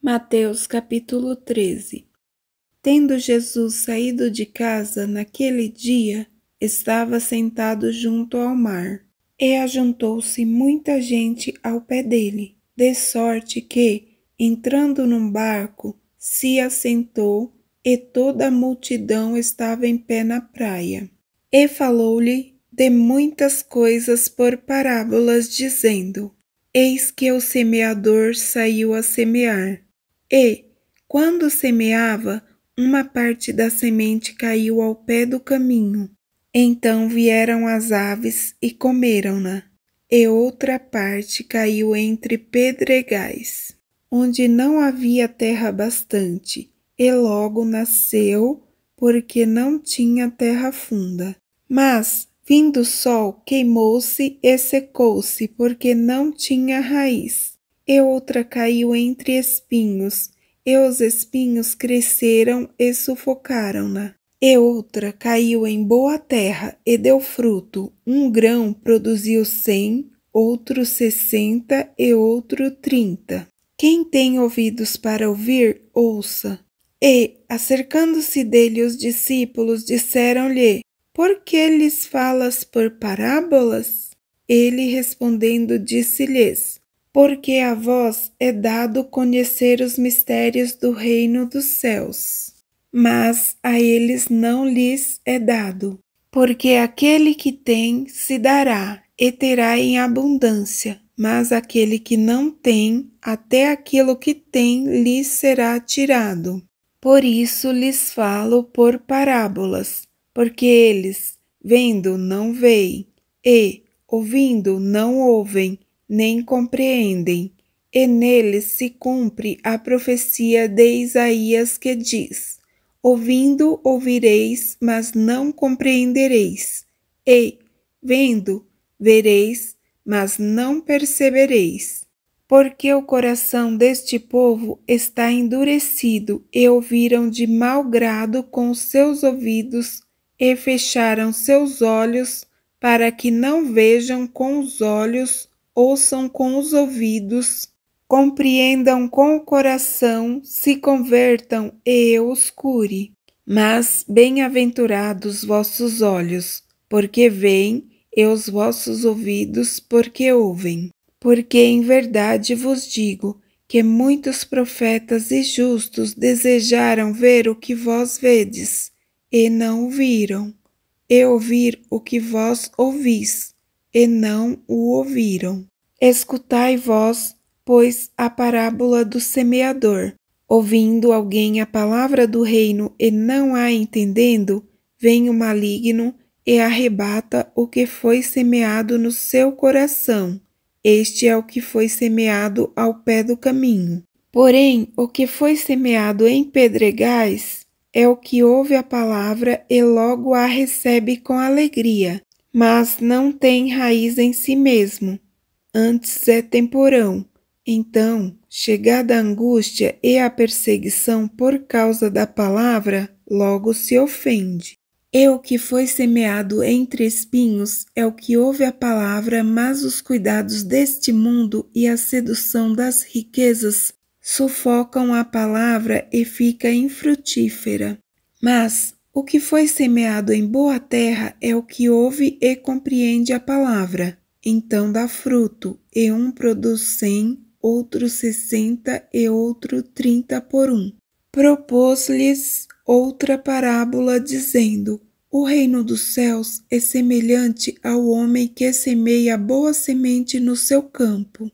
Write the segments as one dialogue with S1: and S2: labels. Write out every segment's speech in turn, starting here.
S1: Mateus capítulo 13. Tendo Jesus saído de casa naquele dia, estava sentado junto ao mar, e ajuntou-se muita gente ao pé dele, de sorte que, entrando num barco, se assentou, e toda a multidão estava em pé na praia. E falou-lhe de muitas coisas por parábolas, dizendo: Eis que o semeador saiu a semear. E, quando semeava, uma parte da semente caiu ao pé do caminho. Então vieram as aves e comeram-na. E outra parte caiu entre pedregais, onde não havia terra bastante, e logo nasceu, porque não tinha terra funda. Mas, vindo o sol, queimou-se e secou-se, porque não tinha raiz. E outra caiu entre espinhos, e os espinhos cresceram e sufocaram-na. E outra caiu em boa terra e deu fruto. Um grão produziu 100, outro 60 e outro 30. Quem tem ouvidos para ouvir, ouça. E, acercando-se dele os discípulos, disseram-lhe: Por que lhes falas por parábolas? Ele respondendo disse-lhes: Porque a vós é dado conhecer os mistérios do reino dos céus, mas a eles não lhes é dado. Porque aquele que tem se dará e terá em abundância, mas aquele que não tem, até aquilo que tem lhe será tirado. Por isso lhes falo por parábolas, porque eles, vendo, não veem, e, ouvindo, não ouvem, nem compreendem. E neles se cumpre a profecia de Isaías que diz: Ouvindo, ouvireis, mas não compreendereis. E, vendo, vereis, mas não percebereis. Porque o coração deste povo está endurecido, e ouviram de mau grado com os seus ouvidos, e fecharam seus olhos, para que não vejam com os olhos, ouçam com os ouvidos, compreendam com o coração, se convertam e eu os cure. Mas bem-aventurados vossos olhos, porque veem, e os vossos ouvidos, porque ouvem. Porque em verdade vos digo que muitos profetas e justos desejaram ver o que vós vedes, e não o viram, e ouvir o que vós ouvis, e não o ouviram. Escutai vós, pois, a parábola do semeador. Ouvindo alguém a palavra do reino e não a entendendo, vem o maligno e arrebata o que foi semeado no seu coração. Este é o que foi semeado ao pé do caminho. Porém, o que foi semeado em pedregais é o que ouve a palavra e logo a recebe com alegria, mas não tem raiz em si mesmo, antes é temporão. Então, chegada a angústia e a perseguição por causa da palavra, logo se ofende. E o que foi semeado entre espinhos é o que ouve a palavra, mas os cuidados deste mundo e a sedução das riquezas sufocam a palavra e fica infrutífera. Mas o que foi semeado em boa terra é o que ouve e compreende a palavra. Então dá fruto, e um produz 100, outro 60 e outro 30 por um. Propôs-lhes outra parábola, dizendo: O reino dos céus é semelhante ao homem que semeia boa semente no seu campo.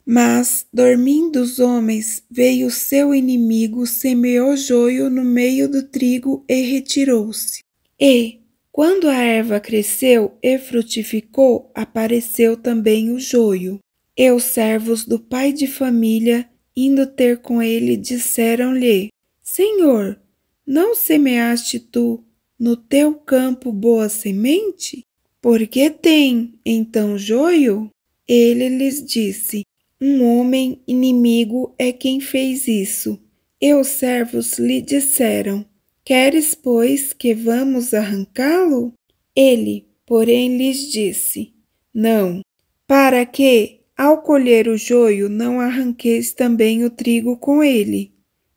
S1: Mas, dormindo os homens, veio seu inimigo, semeou joio no meio do trigo e retirou-se. E, quando a erva cresceu e frutificou, apareceu também o joio. E os servos do pai de família, indo ter com ele, disseram-lhe: Senhor, não semeaste tu no teu campo boa semente? Por que tem, então, joio? Ele lhes disse: Um homem inimigo é quem fez isso. E os servos lhe disseram: Queres, pois, que vamos arrancá-lo? Ele, porém, lhes disse: Não, para que, Ao colher o joio, não arranqueis também o trigo com ele.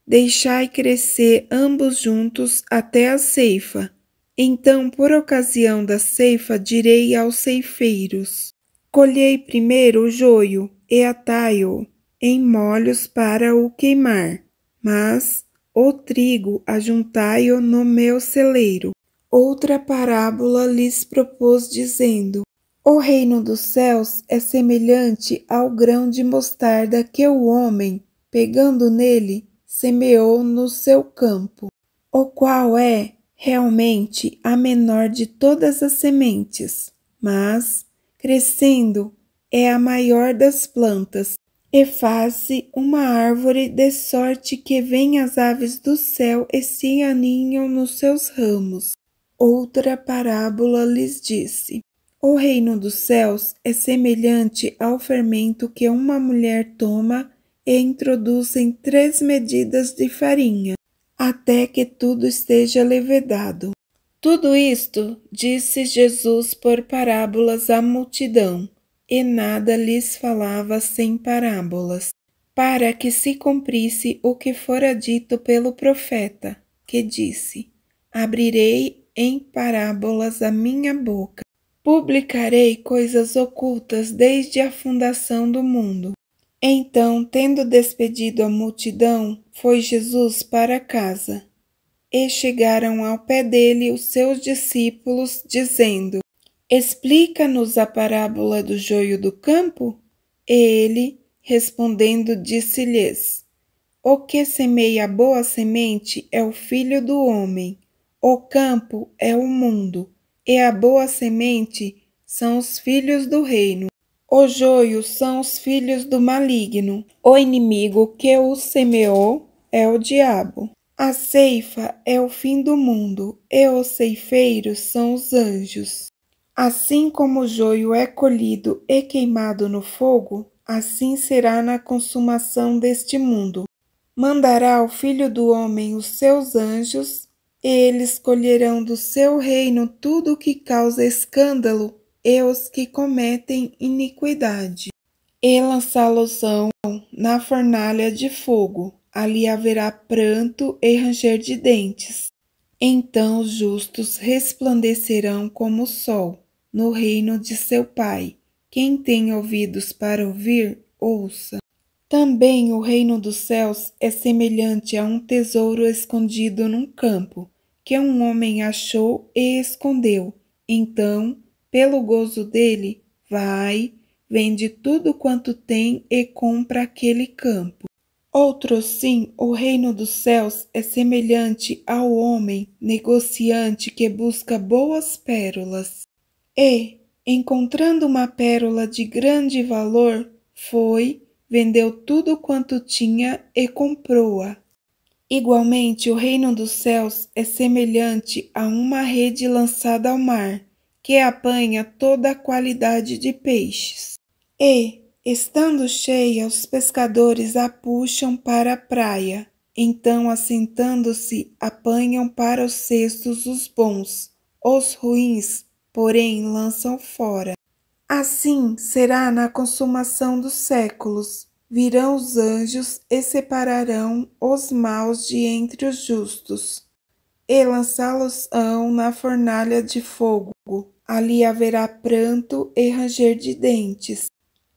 S1: Deixai crescer ambos juntos até a ceifa. Então, por ocasião da ceifa, direi aos ceifeiros: colhei primeiro o joio e atai-o em molhos para o queimar, mas o trigo ajuntai-o no meu celeiro. Outra parábola lhes propôs, dizendo: o reino dos céus é semelhante ao grão de mostarda que o homem, pegando nele, semeou no seu campo, o qual é realmente a menor de todas as sementes, mas, crescendo, é a maior das plantas, e faz-se uma árvore de sorte que vêm as aves do céu e se aninham nos seus ramos. Outra parábola lhes disse: o reino dos céus é semelhante ao fermento que uma mulher toma e introduz em 3 medidas de farinha, até que tudo esteja levedado. Tudo isto disse Jesus por parábolas à multidão, e nada lhes falava sem parábolas, para que se cumprisse o que fora dito pelo profeta, que disse: abrirei em parábolas a minha boca, publicarei coisas ocultas desde a fundação do mundo. Então, tendo despedido a multidão, foi Jesus para casa. E chegaram ao pé dele os seus discípulos, dizendo: explica-nos a parábola do joio do campo? E ele, respondendo, disse-lhes: o que semeia a boa semente é o Filho do homem. O campo é o mundo, e a boa semente são os filhos do reino. O joio são os filhos do maligno. O inimigo que os semeou é o diabo. A ceifa é o fim do mundo, e os ceifeiros são os anjos. Assim como o joio é colhido e queimado no fogo, assim será na consumação deste mundo. Mandará o Filho do homem os seus anjos, e eles colherão do seu reino tudo o que causa escândalo e os que cometem iniquidade, e lançá-los-ão na fornalha de fogo. Ali haverá pranto e ranger de dentes. Então os justos resplandecerão como o sol no reino de seu Pai. Quem tem ouvidos para ouvir, ouça. Também o reino dos céus é semelhante a um tesouro escondido num campo, que um homem achou e escondeu. Então, pelo gozo dele, vai, vende tudo quanto tem e compra aquele campo. Outro sim, o reino dos céus é semelhante ao homem negociante que busca boas pérolas. E, encontrando uma pérola de grande valor, foi, vendeu tudo quanto tinha e comprou-a. Igualmente, o reino dos céus é semelhante a uma rede lançada ao mar, que apanha toda a qualidade de peixes. E, estando cheia, os pescadores a puxam para a praia. Então, assentando-se, apanham para os cestos os bons, os ruins, porém, lançam fora. Assim será na consumação dos séculos. Virão os anjos e separarão os maus de entre os justos, e lançá-los-ão na fornalha de fogo. Ali haverá pranto e ranger de dentes.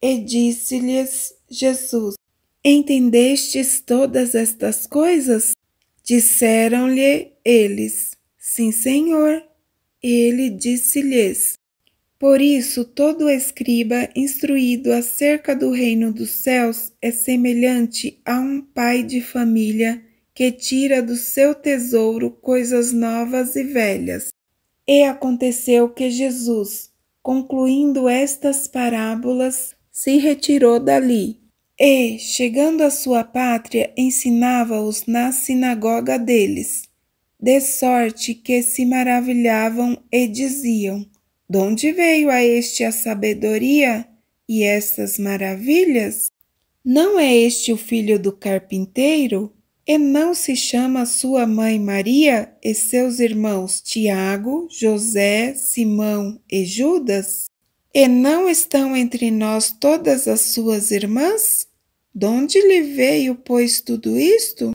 S1: E disse-lhes Jesus: entendestes todas estas coisas? Disseram-lhe eles: sim, Senhor. Ele disse-lhes: por isso, todo escriba instruído acerca do reino dos céus é semelhante a um pai de família que tira do seu tesouro coisas novas e velhas. E aconteceu que Jesus, concluindo estas parábolas, se retirou dali. E, chegando à sua pátria, ensinava-os na sinagoga deles, de sorte que se maravilhavam e diziam: donde veio a este a sabedoria e estas maravilhas? Não é este o filho do carpinteiro? E não se chama sua mãe Maria e seus irmãos Tiago, José, Simão e Judas? E não estão entre nós todas as suas irmãs? Donde lhe veio, pois, tudo isto?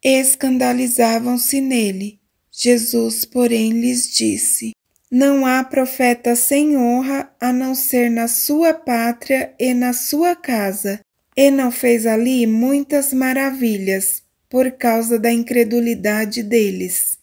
S1: Escandalizavam-se nele. Jesus, porém, lhes disse: Não há profeta sem honra a não ser na sua pátria e na sua casa. E não fez ali muitas maravilhas, por causa da incredulidade deles.